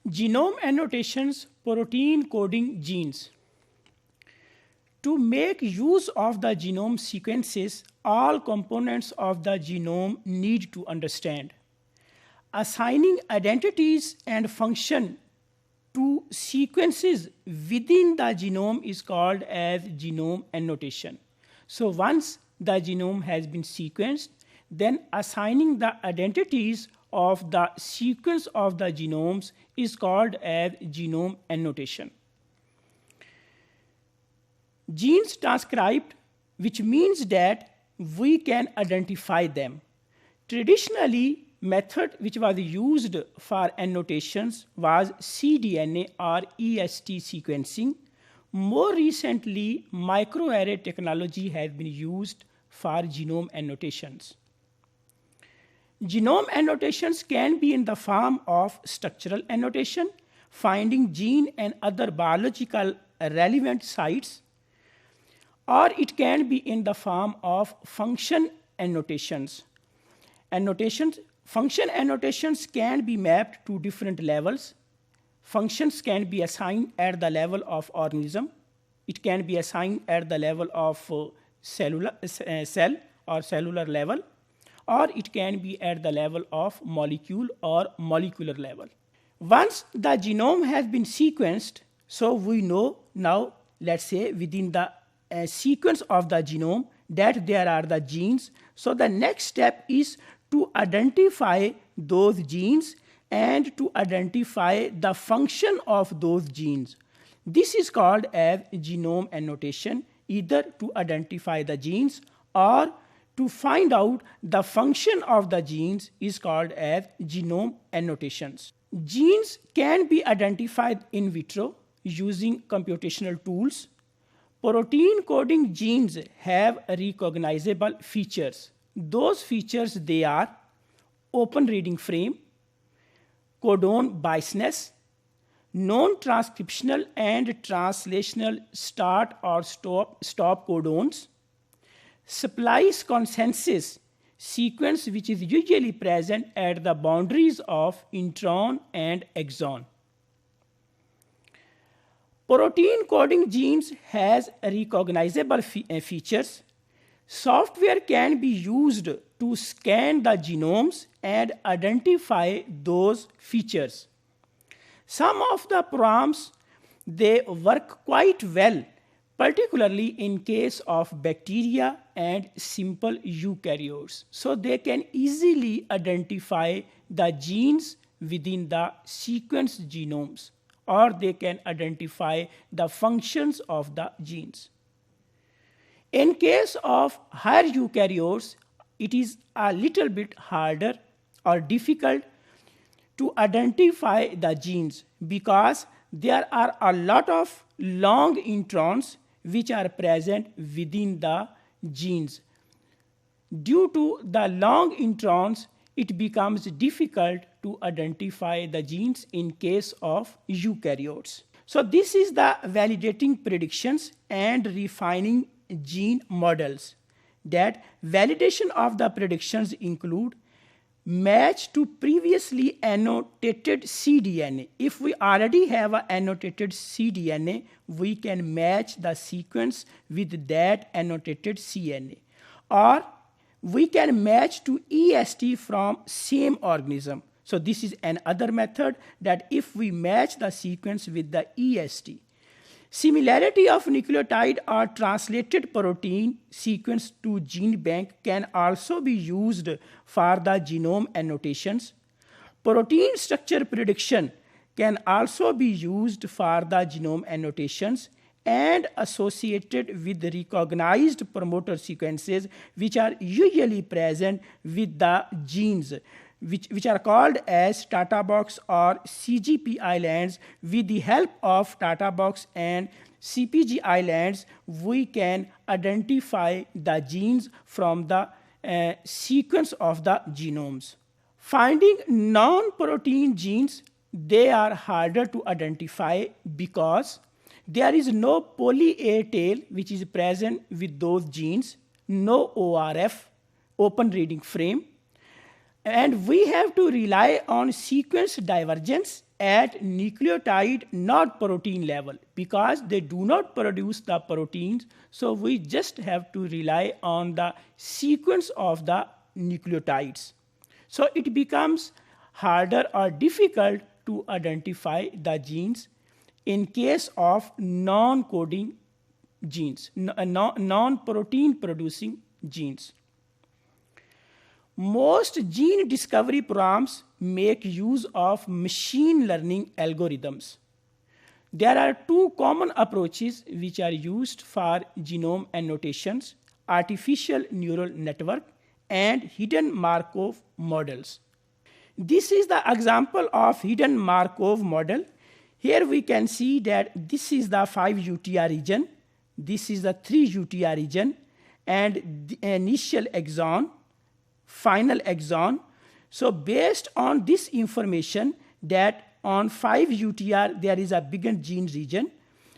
Genome annotations, protein coding genes. To make use of the genome sequences, all components of the genome need to understand. Assigning identities and function to sequences within the genome is called as genome annotation. So once the genome has been sequenced, then assigning the identities of the sequence of the genomes is called as genome annotation. Genes transcribed, which means that we can identify them. Traditionally, method which was used for annotations was cDNA or EST sequencing. More recently, microarray technology has been used for genome annotations. Genome annotations can be in the form of structural annotation, finding gene and other biological relevant sites, or it can be in the form of function annotations. Function annotations can be mapped to different levels. Functions can be assigned at the level of organism. It can be assigned at the level of cell or cellular level, or it can be at the level of molecule or molecular level. Once the genome has been sequenced, so we know now, let's say within the sequence of the genome that there are the genes. So the next step is to identify those genes and to identify the function of those genes. This is called as genome annotation, either to identify the genes or to find out the function of the genes is called as genome annotations. Genes can be identified in vitro using computational tools. Protein coding genes have recognizable features. Those features they are open reading frame, codon biasness, non-transcriptional and translational start or stop codons, splice consensus sequence which is usually present at the boundaries of intron and exon. Protein coding genes has recognizable features. Software can be used to scan the genomes and identify those features. Some of the programs, they work quite well, particularly in case of bacteria and simple eukaryotes. So they can easily identify the genes within the sequenced genomes, or they can identify the functions of the genes. In case of higher eukaryotes, it is a little bit harder or difficult to identify the genes because there are a lot of long introns which are present within the genes. Due to the long introns, it becomes difficult to identify the genes in case of eukaryotes. So this is the validating predictions and refining gene models. That validation of the predictions include match to previously annotated cDNA. If we already have an annotated cDNA, we can match the sequence with that annotated cDNA. Or we can match to EST from same organism. So this is another method that if we match the sequence with the EST. Similarity of nucleotide or translated protein sequence to gene bank can also be used for the genome annotations. Protein structure prediction can also be used for the genome annotations and associated with recognized promoter sequences which are usually present with the genes, which are called as Tata box or CGP islands. With the help of Tata box and CPG islands, we can identify the genes from the sequence of the genomes. Finding non-protein genes, they are harder to identify because there is no poly A tail which is present with those genes, no ORF, open reading frame. And we have to rely on sequence divergence at nucleotide, not protein level, because they do not produce the proteins. So we just have to rely on the sequence of the nucleotides. So it becomes harder or difficult to identify the genes in case of non-coding genes, non-protein producing genes. Most gene discovery programs make use of machine learning algorithms. There are two common approaches which are used for genome annotations: artificial neural network and hidden Markov models. This is the example of hidden Markov model. Here we can see that this is the 5 UTR region, this is the 3 UTR region, and the initial exon, final exon. So based on this information that on 5 UTR there is a bigger gene region,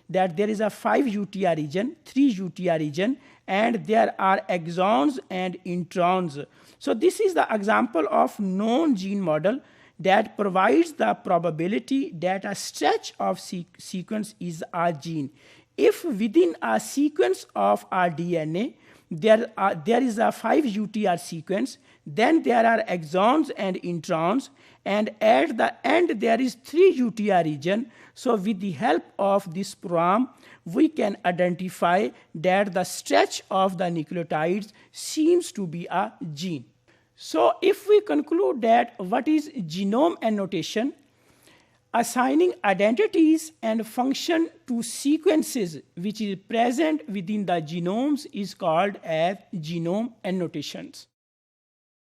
that there is a 5 UTR region, 3 UTR region, and there are exons and introns. So this is the example of known gene model that provides the probability that a stretch of sequence is a gene. If within a sequence of our DNA there is a 5 UTR sequence, then there are exons and introns, and at the end there is 3 UTR region. So with the help of this program, we can identify that the stretch of the nucleotides seems to be a gene. So if we conclude that what is genome annotation, assigning identities and function to sequences which is present within the genomes is called as genome annotations.